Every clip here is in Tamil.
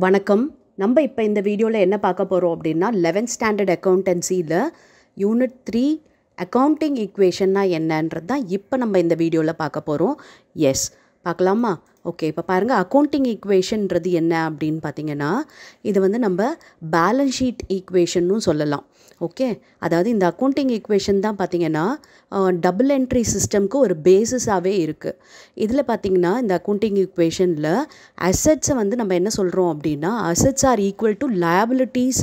வணக்கம். நம்ம இப்போ இந்த வீடியோவில் என்ன பார்க்க போகிறோம் அப்படின்னா 11th ஸ்டாண்டர்ட் அக்கௌண்டன்சியில் யூனிட் 3 அக்கௌண்டிங் ஈக்குவேஷன்னா என்னன்றது தான் இப்போ நம்ம இந்த வீடியோவில் பார்க்க போகிறோம். எஸ், பார்க்கலாமா? ஓகே, இப்போ பாருங்கள், அக்கௌண்டிங் ஈக்குவேஷன்றது என்ன அப்படின்னு பார்த்தீங்கன்னா, இது வந்து நம்ம பேலன்ஸ் ஷீட் ஈக்குவேஷன்னு சொல்லலாம். ஓகே, அதாவது இந்த அக்கௌண்டிங் ஈக்குவேஷன் தான் பார்த்திங்கன்னா டபுள் என்ட்ரி சிஸ்டம்க்கு ஒரு பேசிஸாகவே இருக்குது. இதில் பார்த்திங்கன்னா இந்த அக்கௌண்டிங் ஈக்குவேஷனில் அசெட்ஸை வந்து நம்ம என்ன சொல்கிறோம் அப்படின்னா, assets are equal to liabilities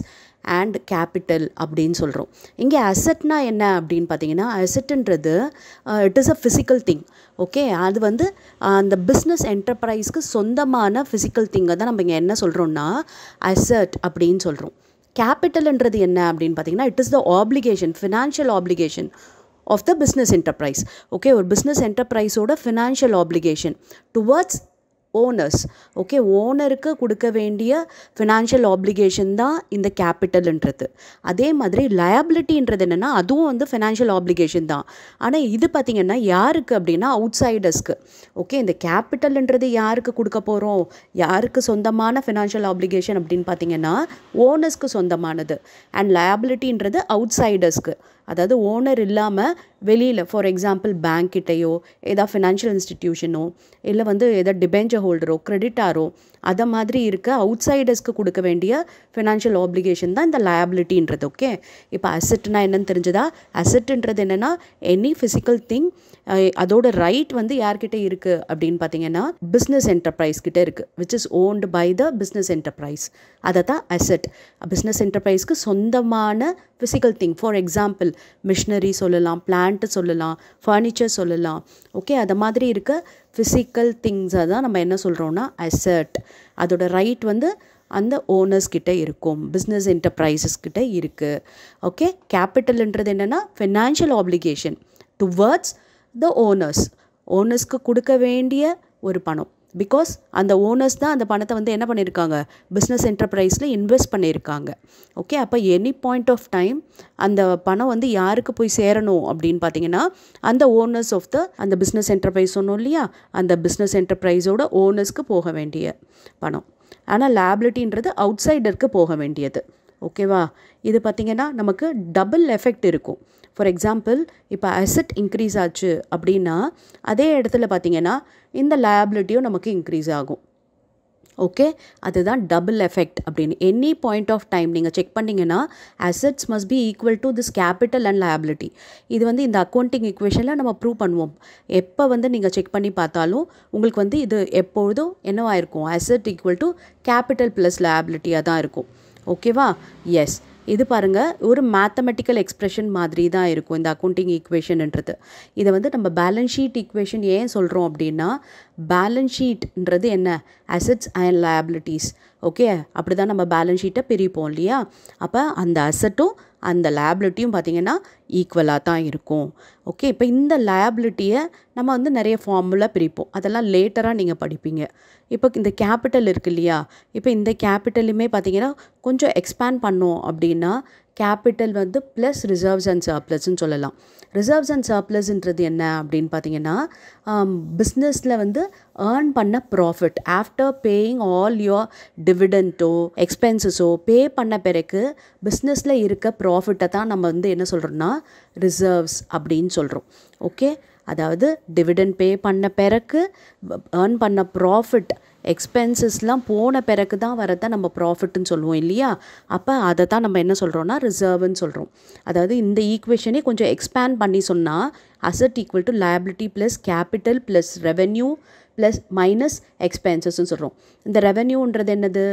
and capital அப்படின்னு சொல்கிறோம். இங்கே அசெட்னா என்ன அப்படின்னு பார்த்தீங்கன்னா, அசெட்டுன்றது it is a physical thing. Okay, அது வந்து அந்த பிஸ்னஸ் என்டர்பிரைஸ்க்கு சொந்தமான ஃபிசிக்கல் திங்கை தான் நம்ம இங்கே என்ன சொல்கிறோம்னா அசெட் அப்படின்னு சொல்கிறோம். கேபிட்டல்ன்றது என்ன அப்படின்னு பார்த்தீங்கன்னா, it is the application, financial application of the business enterprise. Okay, ஒரு பிஸ்னஸ் என்டர்பிரைஸோட financial application towards owners. Okay, ஓனருக்கு கொடுக்க வேண்டிய ஃபினான்ஷியல் ஆப்ளிகேஷன் தான் இந்த கேபிட்டல்ன்றது. அதே மாதிரி லயபிலிட்டின்றது என்னென்னா, அதுவும் வந்து ஃபினான்ஷியல் ஆப்ளிகேஷன் தான். ஆனால் இது பார்த்திங்கன்னா யாருக்கு அப்படின்னா அவுட் சைடர்ஸ்க்கு. ஓகே, இந்த கேபிட்டல்ன்றது யாருக்கு கொடுக்க போகிறோம், யாருக்கு சொந்தமான ஃபினான்ஷியல் ஆப்ளிகேஷன் அப்படின்னு பார்த்திங்கன்னா ஓனர்ஸ்க்கு சொந்தமானது. அண்ட் லயபிலிட்டின்றது அவுட் சைடர்ஸ்க்கு, அதாவது ஓனர் இல்லாமல் வெளியில், ஃபார் எக்ஸாம்பிள் பேங்க் கிட்டையோ ஏதாவது ஃபினான்ஷியல் இன்ஸ்டிடியூஷனோ இல்லை வந்து ஏதாவது டிபெஞ்சர் ஹோல்டரோ கிரெடிட்டாரோ அதை மாதிரி இருக்க அவுட் சைடர்ஸ்க்கு கொடுக்க வேண்டிய ஃபினான்ஷியல் ஆப்ளிகேஷன் தான் இந்த லயபிலிட்டின்றது. ஓகே, இப்போ அசெட்னா என்னன்னு தெரிஞ்சுதா? அசெட்டுன்றது என்னென்னா எனி ஃபிசிக்கல் திங், அதோட ரைட் வந்து யார்கிட்ட இருக்குது அப்படின்னு பார்த்தீங்கன்னா பிஸ்னஸ் என்டர்பிரைஸ் கிட்ட இருக்குது, which is owned by the business enterprise. அதை தான் அசெட். பிஸ்னஸ் என்டர்பிரைஸ்க்கு சொந்தமான physical thing, for example machinery சொல்லலாம், பிளான்ட்டு சொல்லலாம், ஃபர்னிச்சர் சொல்லலாம். ஓகே, அதை மாதிரி இருக்க ஃபிசிக்கல் திங்ஸை தான் நம்ம என்ன சொல்கிறோன்னா அசெட். அதோட ரைட் வந்து அந்த ஓனர்ஸ் கிட்ட இருக்கும், பிஸ்னஸ் என்டர்பிரைசஸ் கிட்ட இருக்குது. ஓகே, கேபிட்டல்ன்றது என்னென்னா financial application towards the owners. ஓனர்ஸ்க்கு கொடுக்க வேண்டிய ஒரு பணம். பிகாஸ் அந்த ஓனர்ஸ் தான் அந்த பணத்தை வந்து என்ன பண்ணியிருக்காங்க, பிஸ்னஸ் என்டர்பிரைஸில் இன்வெஸ்ட் பண்ணியிருக்காங்க. ஓகே, அப்போ எனி பாயிண்ட் ஆஃப் டைம் அந்த பணம் வந்து யாருக்கு போய் சேரணும் அப்படின்னு பார்த்தீங்கன்னா அந்த ஓனர்ஸ் ஆஃப் அந்த பிஸ்னஸ் என்டர்பிரைஸ் சொன்னோம் இல்லையா, அந்த பிஸ்னஸ் என்டர்பிரைஸோட ஓனர்ஸ்க்கு போக வேண்டிய பணம். ஆனால் லேபிலிட்டின்றது அவுட் சைடருக்கு போக வேண்டியது. ஓகேவா? இது பார்த்திங்கன்னா நமக்கு டபுள் எஃபெக்ட் இருக்கும். ஃபார் எக்ஸாம்பிள், இப்போ அசெட் இன்க்ரீஸ் ஆச்சு அப்படின்னா அதே இடத்துல பார்த்திங்கன்னா இந்த லயபிலிட்டியும் நமக்கு இன்க்ரீஸ் ஆகும். ஓகே, அதுதான் டபுள் எஃபெக்ட் அப்படின்னு. எனி பாயிண்ட் ஆஃப் டைம் நீங்கள் செக் பண்ணிங்கன்னா assets must be equal to this capital and liability. இது வந்து இந்த அக்கௌண்டிங் ஈக்குவேஷனில் நம்ம ப்ரூவ் பண்ணுவோம். எப்போ வந்து நீங்கள் செக் பண்ணி பார்த்தாலும் உங்களுக்கு வந்து இது எப்பொழுதும் என்னவா இருக்கும், asset equal to capital plus லயபிலிட்டியாக தான் இருக்கும். ஓகேவா? எஸ், இது பாருங்கள் ஒரு மேத்தமெட்டிக்கல் எக்ஸ்ப்ரெஷன் மாதிரி தான் இருக்கும் இந்த அக்கௌண்டிங் ஈக்குவேஷன்ன்றது. இதை வந்து நம்ம பேலன்ஸ் ஷீட் ஈக்குவேஷன் ஏன் சொல்கிறோம் அப்படின்னா, பேலன்ஸ் ஷீட்ன்றது என்ன, அசெட்ஸ் அண்ட் லயபிலிட்டிஸ். ஓகே, அப்படி தான் நம்ம பேலன்ஸ் ஷீட்டை பிரிப்போம் இல்லையா. அப்போ அந்த அசெட்டும் அந்த லயபிலிட்டியும் பார்த்திங்கன்னா ஈக்குவலாக தான் இருக்கும். ஓகே, இப்போ இந்த லயபிலிட்டியை நம்ம வந்து நிறைய ஃபார்முலா பிரிப்போம், அதெல்லாம் லேட்டராக நீங்கள் படிப்பீங்க. இப்போ இந்த கேபிட்டல் இருக்குது இல்லையா, இப்போ இந்த கேபிட்டலுமே பார்த்திங்கன்னா கொஞ்சம் எக்ஸ்பேண்ட் பண்ணோம் அப்படின்னா கேபிட்டல் வந்து ப்ளஸ் ரிசர்வ்ஸ் அண்ட் சர்ப்ளஸ்ன்னு சொல்லலாம். ரிசர்வ்ஸ் அண்ட் சர்ப்ளஸ்ன்றது என்ன அப்படின்னு பார்த்தீங்கன்னா, பிஸ்னஸில் வந்து ஏர்ன் பண்ண profit after paying all your டிவிடெண்ட்டோ எக்ஸ்பென்சஸோ பே பண்ண பிறகு பிஸ்னஸில் இருக்க ப்ராஃபிட்டை தான் நம்ம வந்து என்ன சொல்கிறோம்னா ரிசர்வ்ஸ் அப்படின்னு சொல்கிறோம். ஓகே, அதாவது டிவிடெண்ட் பே பண்ண பிறகு ஏர்ன் பண்ண ப்ராஃபிட் எக்ஸ்பென்சஸ்லாம் போன பிறகு தான் வரதான் நம்ம ப்ராஃபிட்னு சொல்லுவோம் இல்லையா. அப்போ அதை தான் நம்ம என்ன சொல்கிறோன்னா ரிசர்வ்னு சொல்கிறோம். அதாவது இந்த ஈக்குவேஷனே கொஞ்சம் எக்ஸ்பேண்ட் பண்ணி சொன்னால் asset equal to liability plus capital plus revenue plus minus எக்ஸ்பென்சஸ்ன்னு சொல்கிறோம். இந்த ரெவென்யூன்றது என்னது,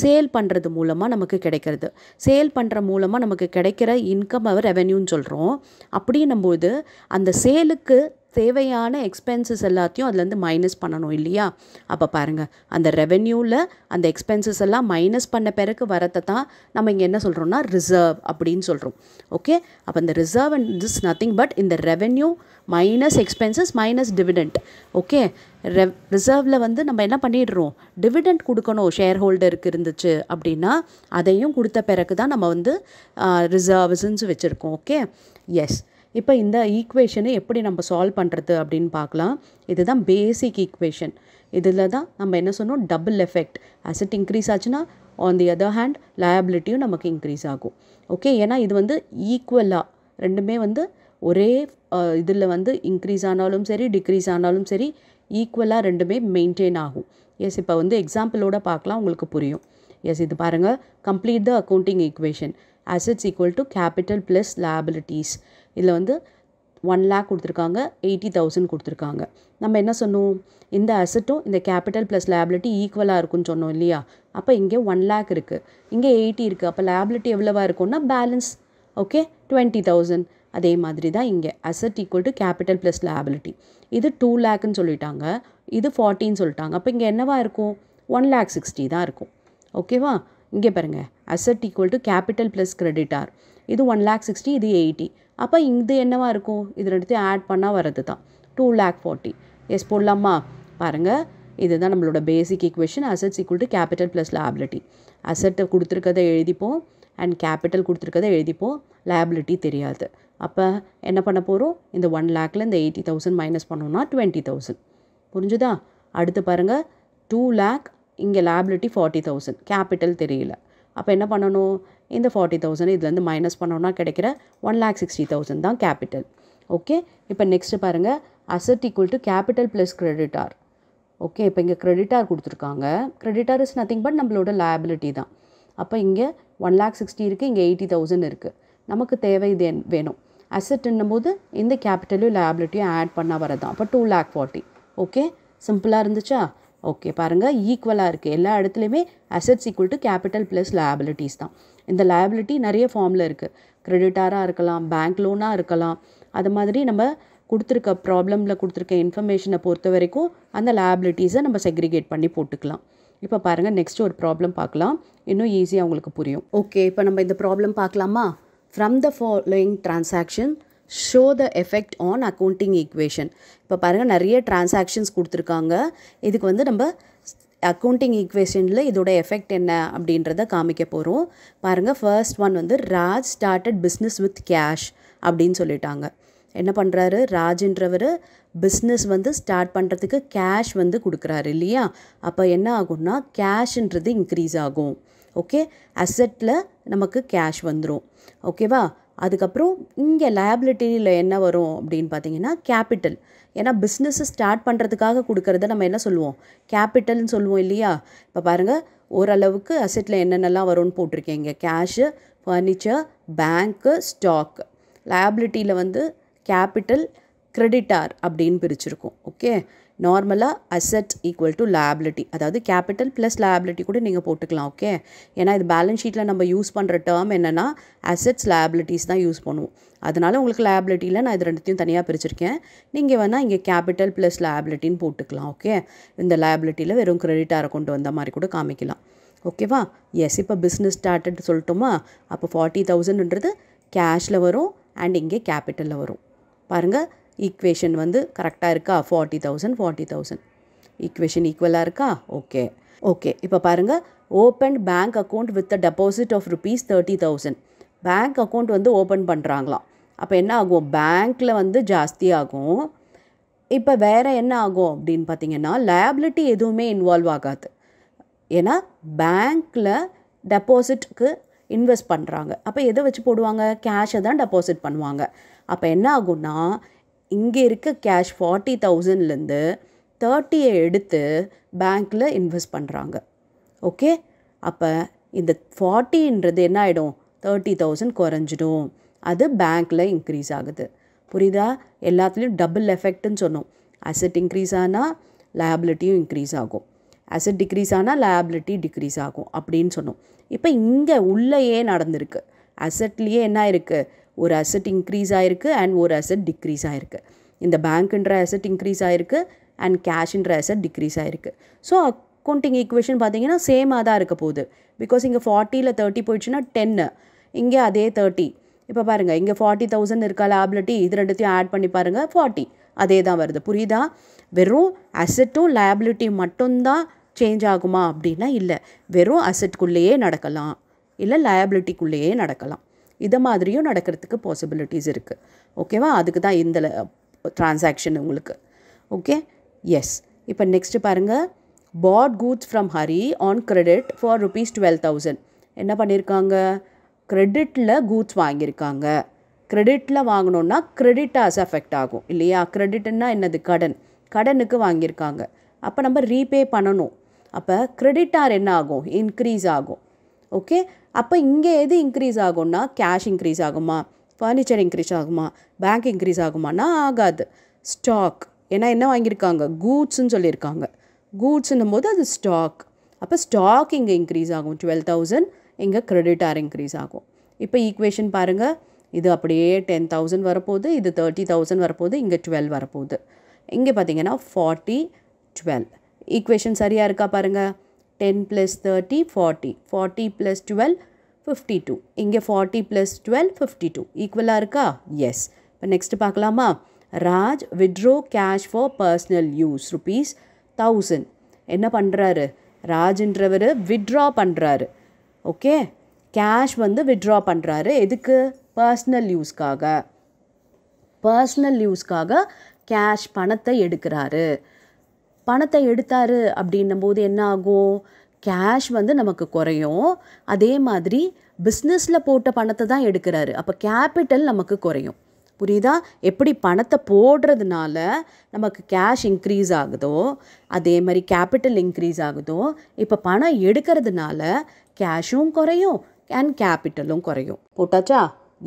சேல் பண்ணுறது மூலமாக நமக்கு கிடைக்கிறது. சேல் பண்ணுற மூலமாக நமக்கு கிடைக்கிற இன்கம் ரெவென்யூன்னு சொல்கிறோம். அப்படின்னும்போது அந்த சேலுக்கு தேவையான எக்ஸ்பென்சஸ் எல்லாத்தையும் அதுலேருந்து மைனஸ் பண்ணணும் இல்லையா. அப்போ பாருங்கள், அந்த ரெவென்யூவில் அந்த எக்ஸ்பென்சஸ் எல்லாம் மைனஸ் பண்ண பிறகு வரத்தை தான் நம்ம இங்கே என்ன சொல்கிறோம்னா ரிசர்வ் அப்படின்னு சொல்கிறோம். ஓகே, அப்போ இந்த reserve and is nothing but இந்த revenue minus expenses minus dividend. Okay, ரிசர்வில் வந்து நம்ம என்ன பண்ணிடுறோம், டிவிடெண்ட் கொடுக்கணும் ஷேர் ஹோல்டருக்கு இருந்துச்சு அப்படின்னா அதையும் கொடுத்த பிறகு தான் நம்ம வந்து ரிசர்வ்ஸ்ன்னு வச்சுருக்கோம். ஓகே, எஸ், இப்போ இந்த ஈக்குவேஷனை எப்படி நம்ம சால்வ் பண்ணுறது அப்படின்னு பார்க்கலாம். இதுதான் பேசிக் ஈக்குவேஷன். இதில் தான் நம்ம என்ன சொன்னோம், டபுள் எஃபெக்ட். அசெட் இன்க்ரீஸ் ஆச்சுன்னா ஆன் தி அதர் ஹேண்ட் லயபிலிட்டியும் நமக்கு இன்க்ரீஸ் ஆகும். ஓகே, ஏன்னா இது வந்து ஈக்குவலாக ரெண்டுமே வந்து ஒரே இதில் வந்து இன்க்ரீஸ் ஆனாலும் சரி டிக்ரீஸ் ஆனாலும் சரி ஈக்குவலாக ரெண்டுமே மெயின்டைன் ஆகும். எஸ், இப்போ வந்து எக்ஸாம்பிளோட பார்க்கலாம், உங்களுக்கு புரியும். எஸ், இது பாருங்கள், complete the accounting equation. Assets equal to capital plus liabilities. இதில் வந்து 1 lakh கொடுத்துருக்காங்க, 80,000 கொடுத்துருக்காங்க. நம்ம என்ன சொன்னோம், இந்த அசெட்டும் இந்த கேபிட்டல் ப்ளஸ் லைபிலிட்டி ஈக்குவலாக இருக்குன்னு சொன்னோம் இல்லையா. அப்போ இங்கே 1 lakh இருக்குது, இங்கே 80 இருக்குது. அப்போ லைபிலிட்டி எவ்வளவா இருக்கும்னா பேலன்ஸ், ஓகே, 20,000. அதே மாதிரி தான் இங்கே asset equal to capital plus liability. இது 2 lakhன்னு சொல்லிட்டாங்க, இது 40ன்னு சொல்லிட்டாங்க. அப்போ இங்கே என்னவா இருக்கும், 1,60,000 தான் இருக்கும். ஓகேவா, இங்கே பாருங்கள், asset equal to capital plus creditor. இது 1,60,000, இது 80. அப்போ இது என்னவா இருக்கும், இது ரெண்டுத்தையும் ஆட் பண்ணால் வரது தான் 2,40,000. எஸ், போடலாமா? பாருங்கள், இதுதான் நம்மளோட basic equation. Assets equal to capital plus liability. அசெட்டை கொடுத்துருக்கதை எழுதிப்போம் அண்ட் கேபிட்டல் கொடுத்துருக்கதை எழுதிப்போம், லைபிலிட்டி தெரியாது. அப்போ என்ன பண்ண போகிறோம், இந்த 1 lakhல இந்த 80,000 மைனஸ் பண்ணோம்னா 20,000. புரிஞ்சுதா? அடுத்து பாருங்கள், 2 lakh, இங்கே லைபிலிட்டி 40,000, கேபிட்டல் தெரியல. அப்போ என்ன பண்ணணும், இந்த 40,000 இதுலேருந்து மைனஸ் பண்ணோன்னா கிடைக்கிற 1,60,000 தான் கேபிட்டல். ஓகே, இப்போ நெக்ஸ்ட்டு பாருங்கள், asset equal to capital plus creditor. Okay, இப்போ இங்கே கிரெடிட்டார் கொடுத்துருக்காங்க. கிரெடிட்டார் இஸ் நத்திங் பட் நம்மளோட லைபிலிட்டி தான். அப்போ இங்கே 1,60,000 இருக்குது, இங்கே 80,000 இருக்குது. நமக்கு தேவை இது வேணும். அசெட்ன்னும் போது இந்த கேபிட்டலையும் லைபிலிட்டியும் ஆட் பண்ணால் வரதான். அப்போ 2,40,000. ஓகே, சிம்பிளாக இருந்துச்சா? ஓகே, பாருங்கள், ஈக்குவலாக இருக்குது எல்லா இடத்துலையுமே. Assets equal to capital plus liabilities தான். இந்த லைபிலிட்டி நிறைய ஃபார்மில் இருக்குது. கிரெடிட்டாராக இருக்கலாம், பேங்க் லோனாக இருக்கலாம். அது மாதிரி நம்ம கொடுத்துருக்க ப்ராப்ளமில் கொடுத்துருக்க இன்ஃபர்மேஷனை பொறுத்த வரைக்கும் அந்த லைபிலிட்டிஸை நம்ம செக்ரிகேட் பண்ணி போட்டுக்கலாம். இப்போ பாருங்கள், நெக்ஸ்ட் ஒரு ப்ராப்ளம் பார்க்கலாம், இன்னும் ஈஸியாக உங்களுக்கு புரியும். ஓகே, இப்போ நம்ம இந்த ப்ராப்ளம் பார்க்கலாமா? From the following transaction show the effect on accounting equation. இப்போ பாருங்கள், நிறைய டிரான்சாக்ஷன்ஸ் கொடுத்துருக்காங்க. இதுக்கு வந்து நம்ம அக்கௌண்டிங் ஈக்குவேஷனில் இதோட எஃபெக்ட் என்ன அப்படின்றத காமிக்க போகிறோம். பாருங்கள், ஃபர்ஸ்ட் ஒன் வந்து Raj started business with cash அப்படின்னு சொல்லிட்டாங்க. என்ன பண்ணுறாரு, ராஜ்ன்றவர் பிஸ்னஸ் வந்து ஸ்டார்ட் பண்ணுறதுக்கு கேஷ் வந்து கொடுக்குறாரு இல்லையா. அப்போ என்ன ஆகும்னா கேஷ்ன்றது இன்க்ரீஸ் ஆகும். ஓகே, அசெட்டில் நமக்கு கேஷ் வந்துடும். ஓகேவா, அதுக்கப்புறம் இங்கே லைபிலிட்டியில் என்ன வரும் அப்படின்னு பார்த்தீங்கன்னா கேபிட்டல். ஏன்னா பிஸ்னஸ் ஸ்டார்ட் பண்ணுறதுக்காக கொடுக்கறத நம்ம என்ன சொல்லுவோம், கேபிட்டல்னு சொல்லுவோம் இல்லையா. இப்போ பாருங்கள், ஓரளவுக்கு அசெட்டில் என்னென்னலாம் வரும்னு போட்டிருக்கீங்க. கேஷு, ஃபர்னிச்சர், பேங்க்கு, ஸ்டாக். லைபிலிட்டியில் வந்து கேபிட்டல், கிரெடிட்டார் அப்படின்னு பிரிச்சிருக்கும். ஓகே, நார்மலாக அசெட் ஈக்குவல் டு லைபிலிட்டி, அதாவது கேபிட்டல் ப்ளஸ் லைபிலிட்டி கூட நீங்கள் போட்டுக்கலாம். ஓகே, ஏன்னா இது பேலன்ஸ் ஷீட்டில் நம்ம யூஸ் பண்ணுற டேர்ம் என்னென்னா அசெட்ஸ் லைபிலிட்டிஸ் தான் யூஸ் பண்ணுவோம். அதனால் உங்களுக்கு லைபிலிட்டியில் நான் இது ரெண்டுத்தையும் தனியாக பிரிச்சிருக்கேன். நீங்கள் வேணால் இங்கே கேபிட்டல் ப்ளஸ் லைபிலிட்டின்னு போட்டுக்கலாம். ஓகே, இந்த லைபிலிட்டியில் வெறும் கிரெடிட்டாரை கொண்டு வந்த மாதிரி கூட காமிக்கலாம். ஓகேவா, எஸ். இப்போ பிஸ்னஸ் ஸ்டார்டட் சொல்லிட்டோமா, அப்போ 40,000ன்றது கேஷில் வரும் அண்ட் இங்கே கேபிட்டலில் வரும். பாருங்கள், ஈக்குவேஷன் வந்து கரெக்டாக இருக்கா, 40,000 ஈக்குவேஷன் ஈக்குவலாக இருக்கா. ஓகே ஓகே, இப்போ பாருங்கள், open bank account with a deposit of ₹30,000. Bank account வந்து ஓப்பன் பண்ணுறாங்களாம். அப்போ என்ன ஆகும், பேங்க்கில் வந்து ஜாஸ்தி ஆகும். இப்போ வேறு என்ன ஆகும் அப்படின்னு பார்த்தீங்கன்னா லைபிலிட்டி எதுவுமே இன்வால்வ் ஆகாது. ஏன்னா பேங்க்கில் டெபாசிட்க்கு இன்வெஸ்ட் பண்ணுறாங்க. அப்போ எதை வச்சு போடுவாங்க, கேஷை தான் டெபாசிட் பண்ணுவாங்க. அப்போ என்ன ஆகும்னா இங்கே இருக்க கேஷ் 40,000லேருந்து 30 எடுத்து பேங்க்கில் இன்வெஸ்ட் பண்ணுறாங்க. ஓகே, அப்போ இந்த 40ன்றது என்ன ஆகிடும், 30,000 குறைஞ்சிடும். அது பேங்க்கில் இன்க்ரீஸ் ஆகுது. புரியுதா? எல்லாத்துலேயும் டபுள் எஃபெக்ட்னு சொன்னோம். அசெட் இன்க்ரீஸ் ஆனால் லைபிலிட்டியும் இன்க்ரீஸ் ஆகும், அசெட் டிக்ரீஸ் ஆனால் லைபிலிட்டி டிக்ரீஸ் ஆகும் அப்படின்னு சொன்னோம். இப்போ இங்கே உள்ளேயே நடந்திருக்கு. அசெட்லேயே என்ன இருக்குது, ஒரு அசெட் இன்க்ரீஸ் ஆகிருக்கு அண்ட் ஒரு அசெட் டிக்ரீஸ் ஆகிருக்கு. இந்த பேங்க்குன்ற அசெட் இன்க்ரீஸ் ஆகிருக்கு அண்ட் கேஷ்ன்ற அசெட் டிக்ரீஸ் ஆகிருக்கு. ஸோ அக்கௌண்டிங் ஈக்குவேஷன் பார்த்தீங்கன்னா சேமாக தான் இருக்க போகுது. பிகாஸ் இங்கே 40ல் 30 போயிடுச்சுன்னா 10, இங்கே அதே 30. இப்போ பாருங்கள், இங்கே 40,000 இருக்கா லைபிலிட்டி, இது ரெண்டுத்தையும் ஆட் பண்ணி பாருங்கள், 40 அதே தான் வருது. புரியுதா? வெறும் அசெட்டும் லைபிலிட்டியும் மட்டும்தான் சேஞ்ச் ஆகுமா அப்படின்னா இல்லை, வெறும் அசெட்குள்ளேயே நடக்கலாம், இல்லை லைபிலிட்டிக்குள்ளேயே நடக்கலாம். இதை மாதிரியும் நடக்கிறதுக்கு பாசிபிலிட்டிஸ் இருக்குது. ஓகேவா? அதுக்கு தான் இந்த டிரான்சாக்ஷன் உங்களுக்கு. Okay, S. இப்போ நெக்ஸ்ட்டு பாருங்கள், bought goods from Hari on credit for ₹12,000. என்ன பண்ணியிருக்காங்க? கிரெடிட்டில் கூட்ஸ் வாங்கியிருக்காங்க. கிரெடிட்டில் வாங்கினோன்னா கிரெடிட்டாஸ் அஃபெக்ட் ஆகும் இல்லையா? கிரெடிட்னா என்னது? கடனுக்கு வாங்கியிருக்காங்க. அப்போ நம்ம ரீபே பண்ணணும். அப்போ கிரெடிட்டார் என்ன ஆகும்? இன்க்ரீஸ் ஆகும். ஓகே, அப்போ இங்கே எது இன்க்ரீஸ் ஆகும்னா கேஷ் இன்க்ரீஸ் ஆகுமா, ஃபர்னிச்சர் இன்க்ரீஸ் ஆகுமா, பேங்க் இன்க்ரீஸ் ஆகுமானா ஆகாது. ஸ்டாக், ஏன்னா என்ன வாங்கியிருக்காங்க? கூட்ஸ்ன்னு சொல்லியிருக்காங்க. கூட்ஸ்ன்னும் போது அது ஸ்டாக். அப்போ ஸ்டாக் இங்கே இன்க்ரீஸ் ஆகும். 12,000 இங்கே கிரெடிட்டார் இன்க்ரீஸ் ஆகும். இப்போ ஈக்குவேஷன் பாருங்கள், இது அப்படியே 10,000 வரப்போகுது, இது 30,000 வரப்போகுது, இங்கே 12 வரப்போகுது. இங்கே பார்த்தீங்கன்னா 40, 12. ஈக்குவேஷன் சரியாக இருக்கா பாருங்கள்? 10 + 30 40, 40 + 12 52. இங்கே 40 + 12 52 ஈக்குவலாக இருக்கா? எஸ். இப்போ நெக்ஸ்ட்டு பார்க்கலாமா? Raj withdraw cash for personal use ₹1000. என்ன பண்ணுறாரு? ராஜ்ன்றவர் வித்ட்ரா பண்ணுறாரு. ஓகே, கேஷ் வந்து வித்ட்ரா பண்ணுறாரு. எதுக்கு? பர்சனல் யூஸ்க்காக கேஷ் பணத்தை எடுக்கிறாரு. பணத்தை எடுத்தார் அப்படின்னும் போது என்ன ஆகும்? கேஷ் வந்து நமக்கு குறையும். அதே மாதிரி பிஸ்னஸில் போட்ட பணத்தை தான் எடுக்கிறாரு. அப்போ கேபிட்டல் நமக்கு குறையும். புரியுதா? எப்படி பணத்தை போடுறதுனால நமக்கு கேஷ் இன்க்ரீஸ் ஆகுதோ அதே மாதிரி கேபிட்டல் இன்க்ரீஸ் ஆகுதோ, இப்போ பணம் எடுக்கிறதுனால கேஷும் குறையும் அண்ட் கேபிட்டலும் குறையும். போட்டாச்சா?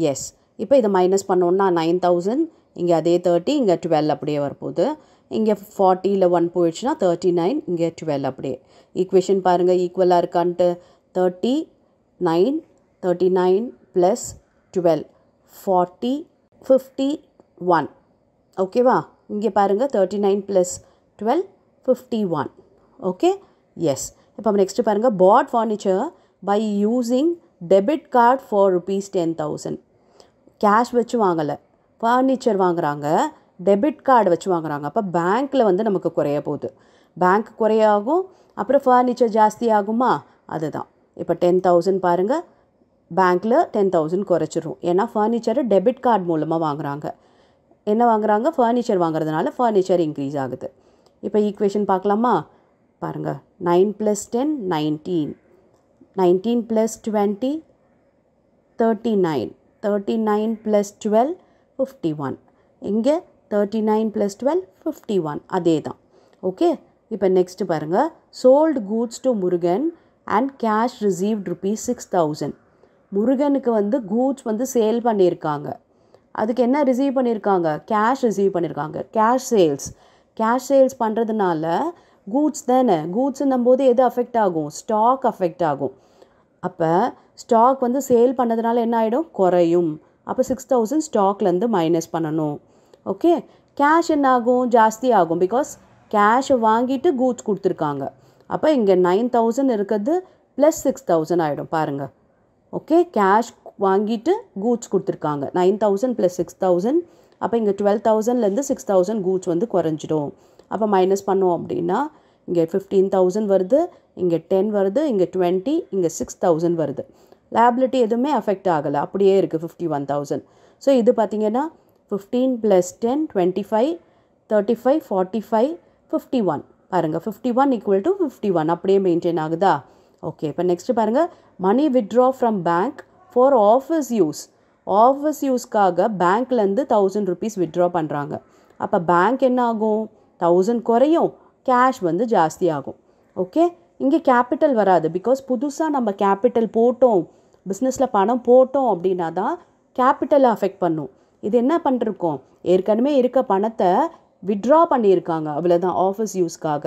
எஸ். இப்போ இதை மைனஸ் பண்ணோன்னா 9,000, இங்கே அதே 30, இங்கே 12 அப்படியே வரப்போகுது. இங்கே 40ல் 1 போயிடுச்சுன்னா 39, இங்கே 12 அப்படியே. ஈக்குவேஷன் பாருங்கள் ஈக்குவலாக இருக்கான்ட்டு. 39 + 12 40 51. ஓகேவா? இங்கே பாருங்கள் 39 + 12 51. Okay, S. இப்போ நெக்ஸ்ட்டு பாருங்கள், bought furniture by using debit card for ₹10,000. Cash வச்சு வாங்கலை, ஃபர்னிச்சர் வாங்குகிறாங்க, டெபிட் கார்டு வச்சு வாங்குகிறாங்க. அப்போ பேங்க்கில் வந்து நமக்கு குறைய போகுது. பேங்க் குறையாகும், அப்புறம் ஃபர்னிச்சர் ஜாஸ்தி ஆகுமா? அதுதான். இப்போ 10,000 பாருங்கள், பேங்க்கில் 10,000 குறைச்சிரும். ஏன்னா ஃபர்னிச்சரை டெபிட் கார்டு மூலமாக வாங்குகிறாங்க. என்ன வாங்குகிறாங்க? ஃபர்னிச்சர் வாங்குறதுனால ஃபர்னிச்சர் இன்க்ரீஸ் ஆகுது. இப்போ ஈக்குவேஷன் பார்க்கலாமா? பாருங்கள், 9 + 10 19, 19 + 20 39, 39 + 12 51. இங்கே 39 + 12 51. அதே தான். ஓகே, இப்போ நெக்ஸ்ட்டு பாருங்கள், sold goods to Murugan and cash received ₹6,000. முருகனுக்கு வந்து கூட்ஸ் வந்து சேல் பண்ணியிருக்காங்க. அதுக்கு என்ன ரிசீவ் பண்ணியிருக்காங்க? கேஷ் ரிசீவ் பண்ணியிருக்காங்க. கேஷ் சேல்ஸ் பண்ணுறதுனால கூட்ஸ் தானே. கூட்ஸுன்னும் போது எது அஃபெக்ட் ஆகும்? ஸ்டாக் அஃபெக்ட் ஆகும். அப்போ ஸ்டாக் வந்து சேல் பண்ணதுனால என்ன ஆகிடும்? குறையும். அப்போ 6,000 ஸ்டாக்லேருந்து மைனஸ் பண்ணணும். ஓகே, கேஷ் என்ன ஆகும்? ஜாஸ்தி ஆகும். பிகாஸ் கேஷை வாங்கிட்டு கூட்ஸ் கொடுத்துருக்காங்க. அப்போ இங்கே 9,000 இருக்கிறது ப்ளஸ் 6,000 ஆகிடும் பாருங்கள். ஓகே, கேஷ் வாங்கிட்டு கூட்ஸ் கொடுத்துருக்காங்க. 9,000 + 6,000. அப்போ இங்கே 12,000லேருந்து 6,000 கூட்ஸ் வந்து குறைஞ்சிடும். அப்போ மைனஸ் பண்ணோம் அப்படின்னா இங்கே 15,000 வருது, இங்கே 10 வருது, இங்கே 20, இங்கே 6,000 வருது. லைபிலிட்டி எதுவுமே அஃபெக்ட் ஆகலை, அப்படியே இருக்குது 51,000. ஸோ இது பார்த்திங்கன்னா 15 + 10 25, 35, 45, 51. பாருங்கள், 51 = 51 அப்படியே மெயின்டைன் ஆகுதா? ஓகே, இப்போ நெக்ஸ்ட்டு பாருங்கள், money withdraw from bank for office யூஸ்க்காக பேங்க்லேருந்து ₹1,000 வித்ட்ரா பண்ணுறாங்க. அப்போ பேங்க் என்ன ஆகும்? 1,000 குறையும், கேஷ் வந்து ஜாஸ்தி ஆகும். ஓகே, இங்கே கேபிட்டல் வராது. பிகாஸ் புதுசாக நம்ம கேபிட்டல் போட்டோம், பிஸ்னஸில் பணம் போட்டோம் அப்படின்னா தான் கேபிட்டலை அஃபெக்ட் பண்ணும். இது என்ன பண்ணிருக்கோம்? ஏற்கனவே இருக்க பணத்தை வித்ட்ரா பண்ணியிருக்காங்க, அவ்வளோதான், ஆஃபீஸ் யூஸ்க்காக.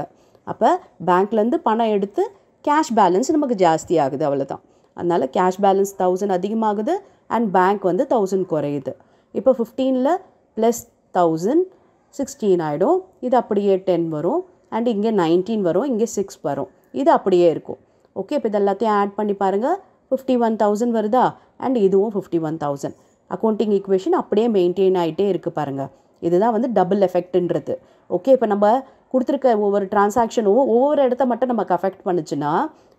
அப்போ பேங்க்லேருந்து பணம் எடுத்து கேஷ் பேலன்ஸ் நமக்கு ஜாஸ்தி ஆகுது, அவ்வளோதான். அதனால் கேஷ் பேலன்ஸ் 1,000 அதிகமாகுது அண்ட் பேங்க் வந்து 1,000 குறையுது. இப்போ 15ல் + 1,000 16 ஆகிடும். இது அப்படியே 10 வரும் அண்ட் இங்கே 19 வரும், இங்கே 6 வரும். இது அப்படியே இருக்கும். ஓகே, இப்போ இது எல்லாத்தையும் ஆட் பண்ணி பாருங்கள், 51,000 வருதா? அண்ட் இதுவும் 51,000. அக்கௌண்டிங் ஈக்குவேஷன் அப்படியே மெயின்டைன் ஆகிட்டே இருக்குது பாருங்கள். இதுதான் வந்து டபுள் எஃபெக்ட்ன்றது. ஓகே, இப்போ நம்ம கொடுத்துருக்க ஒவ்வொரு டிரான்சாக்ஷனும் ஒவ்வொரு இடத்த மட்டும் நமக்கு அஃபெக்ட் பண்ணுச்சுன்னா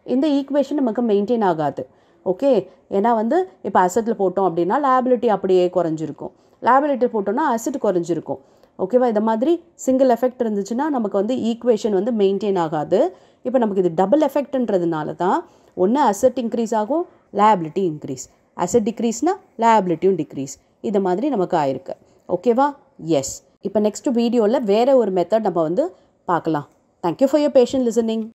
இந்த ஈக்குவேஷன் நமக்கு மெயின்டைன் ஆகாது. ஓகே, ஏன்னா வந்து இப்போ அசெட்டில் போட்டோம் அப்படின்னா லேபிலிட்டி அப்படியே குறைஞ்சிருக்கும், லேபிலிட்டி போட்டோம்னா அசெட் குறைஞ்சிருக்கும். ஓகேவா? இந்த மாதிரி சிங்கிள் எஃபெக்ட் இருந்துச்சுன்னா நமக்கு வந்து ஈக்குவேஷன் வந்து மெயின்டைன் ஆகாது. இப்போ நமக்கு இது டபுள் எஃபெக்ட்ன்றதுனால தான் ஒன்று அசெட் இன்க்ரீஸ் ஆகும், லேபிலிட்டி இன்க்ரீஸ், அசெட் டிக்ரீஸ்னால் லேபிலிட்டியும் டிக்ரீஸ், இது மாதிரி நமக்கு ஆயிருக்கு. ஓகேவா? எஸ். இப்போ நெக்ஸ்ட் வீடியோவில் வேறு ஒரு மெத்தட் நம்ம வந்து பார்க்கலாம். Thank you for your patient listening.